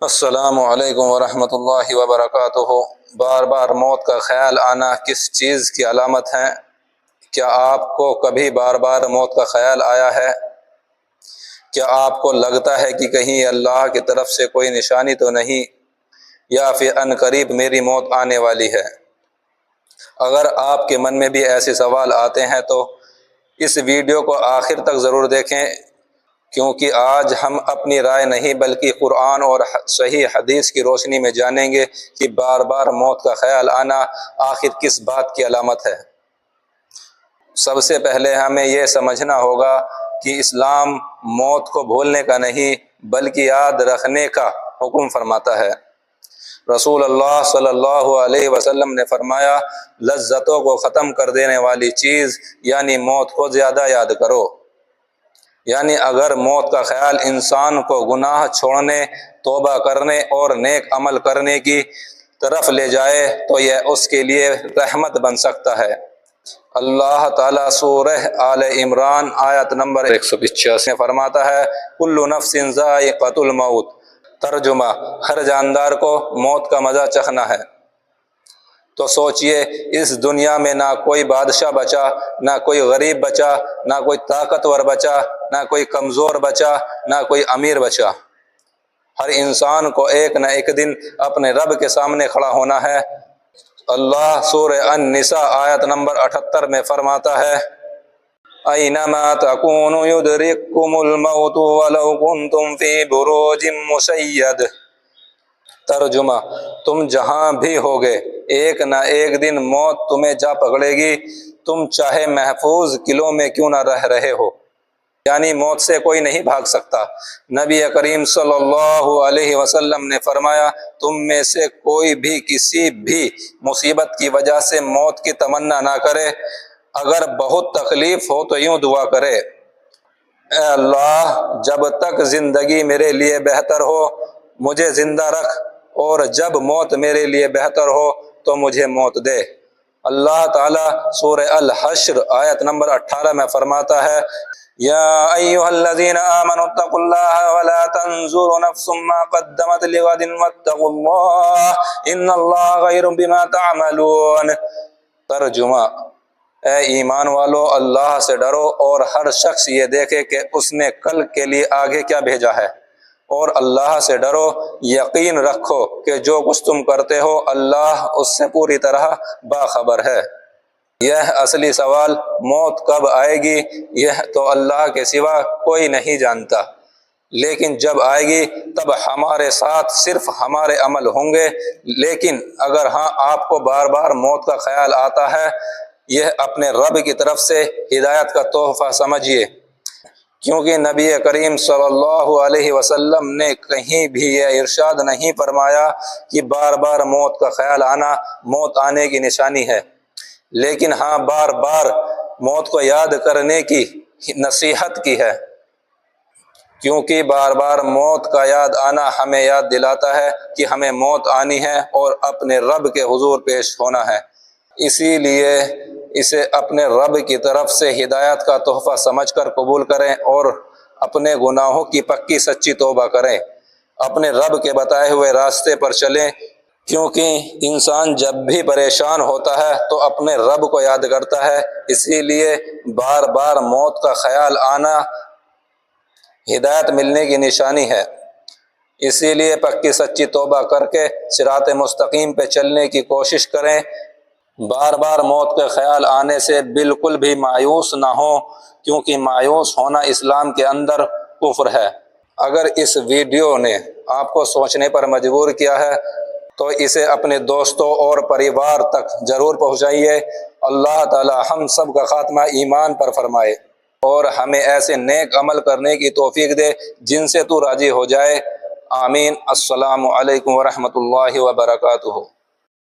السلام علیکم ورحمۃ اللہ وبرکاتہ۔ بار بار موت کا خیال آنا کس چیز کی علامت ہے؟ کیا آپ کو کبھی بار بار موت کا خیال آیا ہے؟ کیا آپ کو لگتا ہے کہ کہیں اللہ کی طرف سے کوئی نشانی تو نہیں، یا پھر عنقریب میری موت آنے والی ہے؟ اگر آپ کے من میں بھی ایسے سوال آتے ہیں تو اس ویڈیو کو آخر تک ضرور دیکھیں، کیونکہ آج ہم اپنی رائے نہیں بلکہ قرآن اور صحیح حدیث کی روشنی میں جانیں گے کہ بار بار موت کا خیال آنا آخر کس بات کی علامت ہے۔ سب سے پہلے ہمیں یہ سمجھنا ہوگا کہ اسلام موت کو بھولنے کا نہیں بلکہ یاد رکھنے کا حکم فرماتا ہے۔ رسول اللہ صلی اللہ علیہ وسلم نے فرمایا، لذتوں کو ختم کر دینے والی چیز یعنی موت کو زیادہ یاد کرو۔ یعنی اگر موت کا خیال انسان کو گناہ چھوڑنے، توبہ کرنے اور نیک عمل کرنے کی طرف لے جائے تو یہ اس کے لیے رحمت بن سکتا ہے۔ اللہ تعالیٰ سورہ آل عمران آیت نمبر 185 میں فرماتا ہے، کل نفس ذائقۃ الموت۔ ترجمہ، ہر جاندار کو موت کا مزہ چکھنا ہے۔ تو سوچئے، اس دنیا میں نہ کوئی بادشاہ بچا، نہ کوئی غریب بچا، نہ کوئی طاقتور بچا، نہ کوئی کمزور بچا، نہ کوئی امیر بچا۔ ہر انسان کو ایک نہ ایک دن اپنے رب کے سامنے کھڑا ہونا ہے۔ اللہ سورہ النساء آیت نمبر 78 میں فرماتا ہے، اینما تکونوا یدرککم الموت ولو کنتم فی بروج مشید۔ ترجمہ، تم جہاں بھی ہوگے ایک نہ ایک دن موت تمہیں جا پکڑے گی، تم چاہے محفوظ قلعوں میں کیوں نہ رہ رہے ہو۔ یعنی موت سے کوئی نہیں بھاگ سکتا۔ نبی کریم صلی اللہ علیہ وسلم نے فرمایا، تم میں سے کوئی بھی کسی بھی مصیبت کی وجہ سے موت کی تمنا نہ کرے۔ اگر بہت تکلیف ہو تو یوں دعا کرے، اے اللہ، جب تک زندگی میرے لیے بہتر ہو مجھے زندہ رکھ، اور جب موت میرے لیے بہتر ہو تو مجھے موت دے۔ اللہ تعالیٰ سورہ الحشر آیت نمبر 18 میں فرماتا ہے، یا ایھا الذین آمنوا اتقوا اللہ ولا تنظر نفس ما قدمت لغد واتقوا اللہ ان اللہ خبیر بما تعملون۔ ترجمہ، اے ایمان والو، اللہ سے ڈرو اور ہر شخص یہ دیکھے کہ اس نے کل کے لیے آگے کیا بھیجا ہے، اور اللہ سے ڈرو، یقین رکھو کہ جو کچھ تم کرتے ہو اللہ اس سے پوری طرح باخبر ہے۔ یہ اصلی سوال موت کب آئے گی یہ تو اللہ کے سوا کوئی نہیں جانتا، لیکن جب آئے گی تب ہمارے ساتھ صرف ہمارے عمل ہوں گے۔ لیکن اگر ہاں آپ کو بار بار موت کا خیال آتا ہے، یہ اپنے رب کی طرف سے ہدایت کا تحفہ سمجھیے، کیونکہ نبی کریم صلی اللہ علیہ وسلم نے کہیں بھی یہ ارشاد نہیں فرمایا کہ بار بار موت کا خیال آنا موت آنے کی نشانی ہے، لیکن ہاں بار بار موت کو یاد کرنے کی نصیحت کی ہے، کیونکہ بار بار موت کا یاد آنا ہمیں یاد دلاتا ہے کہ ہمیں موت آنی ہے اور اپنے رب کے حضور پیش ہونا ہے۔ اسی لیے اسے اپنے رب کی طرف سے ہدایت کا تحفہ سمجھ کر قبول کریں اور اپنے گناہوں کی پکی سچی توبہ کریں، اپنے رب کے بتائے ہوئے راستے پر چلیں، کیونکہ انسان جب بھی پریشان ہوتا ہے تو اپنے رب کو یاد کرتا ہے۔ اسی لیے بار بار موت کا خیال آنا ہدایت ملنے کی نشانی ہے۔ اسی لیے پکی سچی توبہ کر کے صراط مستقیم پہ چلنے کی کوشش کریں۔ بار بار موت کے خیال آنے سے بالکل بھی مایوس نہ ہو، کیونکہ مایوس ہونا اسلام کے اندر کفر ہے۔ اگر اس ویڈیو نے آپ کو سوچنے پر مجبور کیا ہے تو اسے اپنے دوستوں اور پریوار تک ضرور پہنچائیے۔ اللہ تعالی ہم سب کا خاتمہ ایمان پر فرمائے اور ہمیں ایسے نیک عمل کرنے کی توفیق دے جن سے تو راضی ہو جائے۔ آمین۔ السلام علیکم ورحمۃ اللہ وبرکاتہ۔